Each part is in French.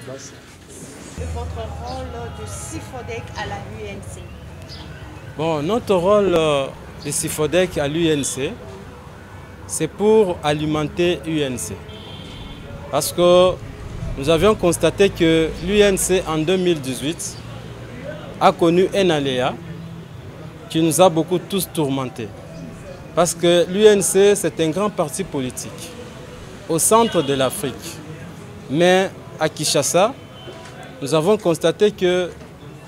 Votre rôle de Sifodec à la UNC? Bon, notre rôle de Sifodec à l'UNC, c'est pour alimenter l'UNC. Parce que nous avions constaté que l'UNC en 2018 a connu un aléa qui nous a beaucoup tous tourmentés. Parce que l'UNC, c'est un grand parti politique au centre de l'Afrique. Mais à Kinshasa, nous avons constaté que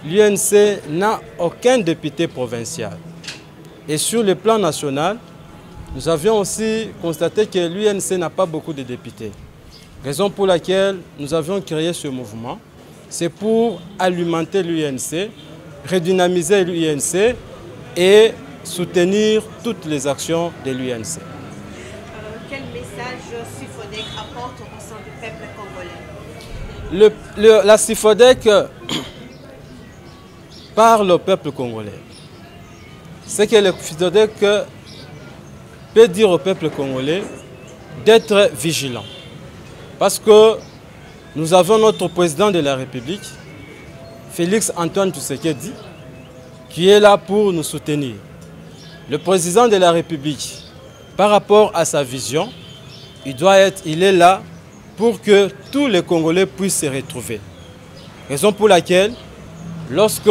l'UNC n'a aucun député provincial. Et sur le plan national, nous avions aussi constaté que l'UNC n'a pas beaucoup de députés. Raison pour laquelle nous avions créé ce mouvement, c'est pour alimenter l'UNC, redynamiser l'UNC et soutenir toutes les actions de l'UNC. Quel message Sifodec apporte au sein du peuple congolais? La Sifodec parle au peuple congolais. Ce que le Sifodec peut dire au peuple congolais d'être vigilant. Parce que nous avons notre président de la République, Félix Antoine Tshisekedi, qui est là pour nous soutenir. Le président de la République, par rapport à sa vision, il est là pour que tous les Congolais puissent se retrouver. Raison pour laquelle, lorsque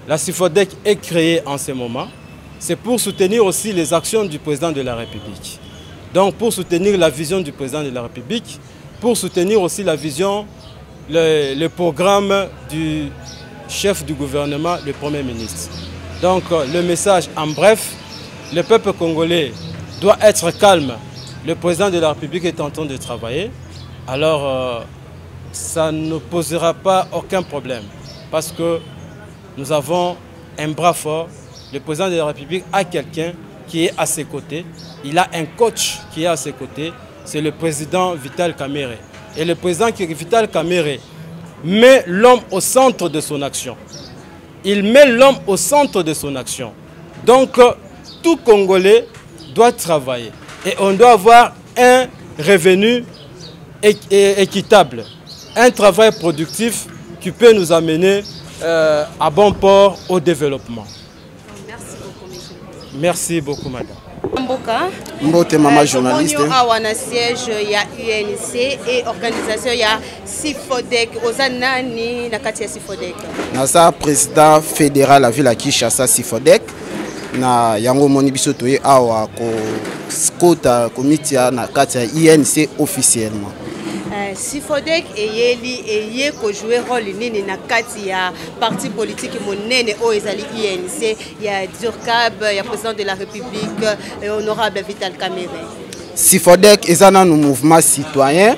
la Sifodec est créée en ce moment, c'est pour soutenir aussi les actions du président de la République. Donc pour soutenir la vision du président de la République, pour soutenir aussi la vision, le programme du chef du gouvernement, le Premier ministre. Donc le message en bref, le peuple congolais doit être calme. Le président de la République est en train de travailler. Alors ça ne posera pas aucun problème parce que nous avons un bras fort. Le président de la République a quelqu'un qui est à ses côtés. Il a un coach qui est à ses côtés. C'est le président Vital Kamerhe. Et le président Vital Kamerhe met l'homme au centre de son action. Il met l'homme au centre de son action. Donc, tout Congolais doit travailler. Et on doit avoir un revenu équitable. Un travail productif qui peut nous amener à bon port au développement. Merci beaucoup, monsieur. Merci beaucoup, madame. Mboka, Mbote mama journaliste. Awana siège ya UNC et organisation ya Sifodec. Ozanani na kati ya Sifodec. Nasa président fédéral la ville à Kinshasa Sifodec. Na yango moni biso toye awa ko skota comité na kati ya UNC officiellement. Sifodec eye ko jouer rôle nini na kati ya parti politique monene o ezali UNC ya Durkab ya président de la République honorable Vital Kamerhe. Sifodec ezana no mouvement citoyen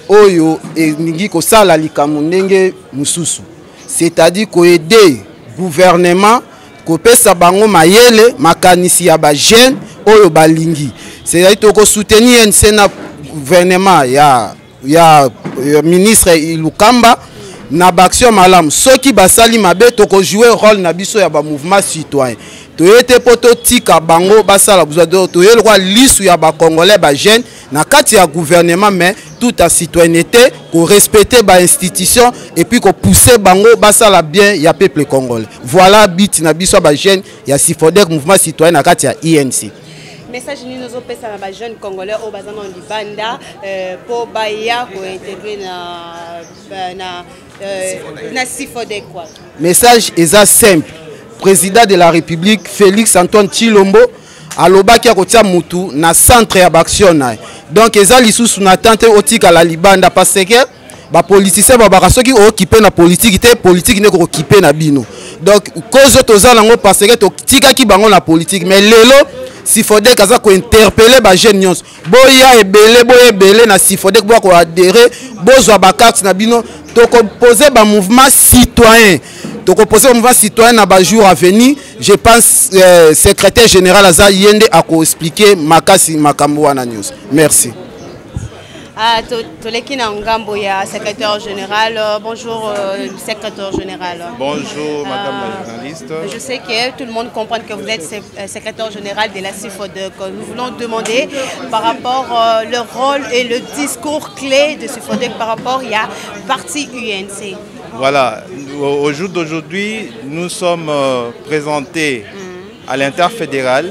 oyo elingi ko sala likambo ndenge mususu, c'est-à-dire ko aider gouvernement ko pesa bango mayele makanisi ya ba jeune oyo balingi, c'est-à-dire ko soutenir UNC na gouvernement ya ministre Ilukamba na baction malam soki basali mabe toko jouer rôle na biso ya ba mouvement citoyen toyete poto tika bango basala besoin de toyele kwa lisu ya ba congolais ba jeune na kati ya gouvernement, mais toute la citoyenneté ko respecter ba institution et puis ko pousser bango basala bien ya peuple congolais. Voilà bit na biso ba jeune ya Sifodec mouvement citoyen na kati ya INC. Message ni nous opesa na ba jeunes congolais au bazana en libanda pour baya ko intégrer na Sifodec quoi. Message est simple. Président de la République Félix Antoine Tshilombo alobaki akotia mutu na centre ya action na. Donc eza lisusu na tante otika la libanda parce que ba politicien ba bakasoki occupé na politique te politique ne ko occupé na bino. Donc cause tozala ngo parce que to tika ki bango na politique, mais lelo Sifodec aza ko interpeller ba jeune nyonso boya ebele na Sifodec bo ko adhérer bozwa ba carte na bino to ko poser ba mouvement citoyen. Donc opposé au mouvement citoyen na ba jour à venir, je pense secrétaire général aza yende a ko expliquer makasi makambo wana news. Merci. Tolekina Ngambo, secrétaire général. Bonjour, secrétaire général. Bonjour, madame la journaliste. Je sais que tout le monde comprend que vous êtes secrétaire général de la CIFODEC. Nous voulons demander par rapport au rôle et le discours clé de CIFODEC par rapport à parti UNC. Voilà, au jour d'aujourd'hui, nous sommes présentés à l'interfédéral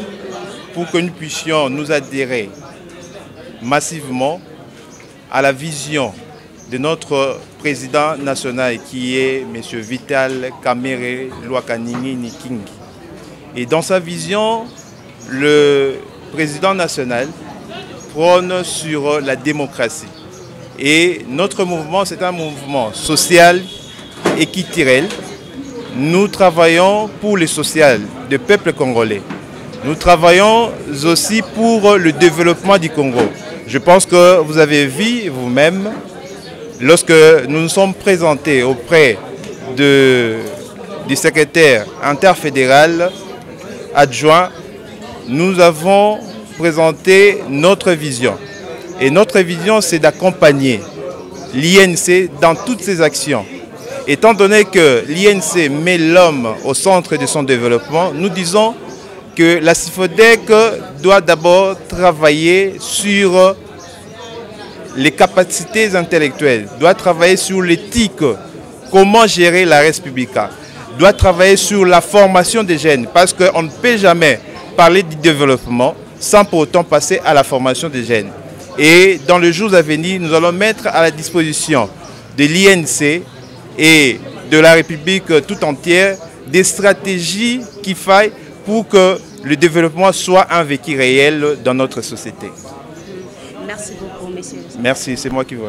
pour que nous puissions nous adhérer massivement à la vision de notre président national qui est M. Vital Kamerhe Lwakanini Nikingi. Et dans sa vision, le président national prône sur la démocratie. Et notre mouvement, c'est un mouvement social et culturel. Nous travaillons pour le social du peuple congolais. Nous travaillons aussi pour le développement du Congo. Je pense que vous avez vu vous-même, lorsque nous nous sommes présentés auprès du secrétaire interfédéral adjoint, nous avons présenté notre vision. Et notre vision, c'est d'accompagner l'INC dans toutes ses actions. Étant donné que l'INC met l'homme au centre de son développement, nous disons que la CIFODEC doit d'abord travailler sur les capacités intellectuelles, doit travailler sur l'éthique, comment gérer la res publica, doit travailler sur la formation des jeunes, parce qu'on ne peut jamais parler du développement sans pour autant passer à la formation des jeunes. Et dans les jours à venir, nous allons mettre à la disposition de l'INC et de la République tout entière des stratégies qu'il faille pour que le développement soit un vécu réel dans notre société. Merci beaucoup, messieurs. Merci, c'est moi qui vous remercie.